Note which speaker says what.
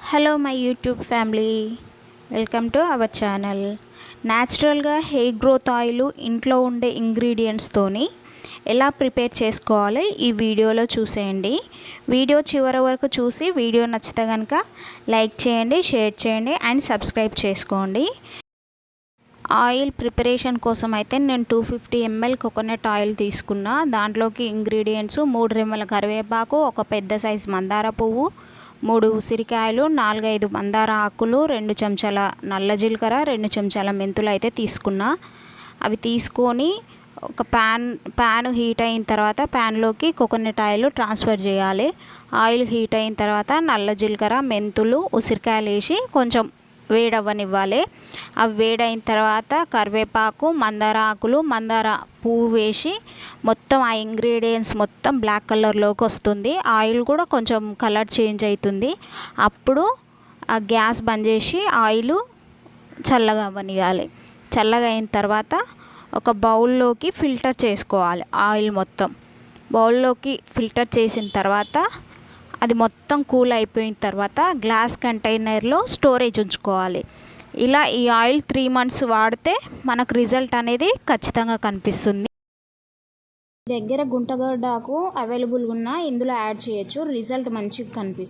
Speaker 1: Hello my YouTube family, welcome to our channel. న్యాచురల్గా hair growth oil ఇంట్లో ఉండే ఇంగ్రీడియంట్స్తోని ఎలా ప్రిపేర్ చేసుకోవాలో ఈ వీడియోలో చూసేయండి. వీడియో చివరి వరకు చూసి వీడియో నచ్చితే కనుక లైక్ చేయండి, షేర్ చేయండి అండ్ సబ్స్క్రైబ్ చేసుకోండి. ఆయిల్ ప్రిపరేషన్ కోసం అయితే నేను 250 ml కోకోనట్ ఆయిల్ తీసుకున్నా. దాంట్లోకి ఇంగ్రీడియంట్స్ 3 రెమ్మల కరివేపాకు, ఒక పెద్ద సైజు మందార పువ్వు, 3 ఉసిరికాయలు, 4-5 మందార ఆకులు, 2 చెంచాల నల్ల జీలకర్ర, 2 చెంచాల మెంతులు అయితే తీసుకున్నా. అవి తీసుకొని ఒక ప్యాన్ హీట్ అయిన తర్వాత ప్యాన్లోకి కోకోనట్ ఆయిల్ ట్రాన్స్ఫర్ చేయాలి. ఆయిల్ హీట్ అయిన తర్వాత నల్ల జీలకర్ర, మెంతులు, ఉసిరికాయలు వేసి కొంచెం వేడవ్వనివ్వాలి. అవి వేడైన తర్వాత కరివేపాకు, మందార ఆకులు, మందార పువ్వు వేసి మొత్తం ఆ ఇంగ్రీడియంట్స్ మొత్తం బ్లాక్ కలర్లోకి వస్తుంది. ఆయిల్ కూడా కొంచెం కలర్ చేంజ్ అవుతుంది. అప్పుడు ఆ గ్యాస్ బంద్ చేసి ఆయిల్ చల్లగా అవ్వనియాలి. చల్లగా అయిన తర్వాత ఒక బౌల్లోకి ఫిల్టర్ చేసుకోవాలి. ఆయిల్ మొత్తం బౌల్లోకి ఫిల్టర్ చేసిన తర్వాత అది మొత్తం కూల్ అయిపోయిన తర్వాత గ్లాస్ కంటైనర్లో స్టోరేజ్ ఉంచుకోవాలి. ఇలా ఈ ఆయిల్ 3 months వాడితే మనకు రిజల్ట్ అనేది ఖచ్చితంగా కనిపిస్తుంది. దగ్గర గుంటగడ్డాకు అవైలబుల్గా ఉన్న ఇందులో యాడ్ చేయొచ్చు, రిజల్ట్ మంచిగా కనిపిస్తుంది.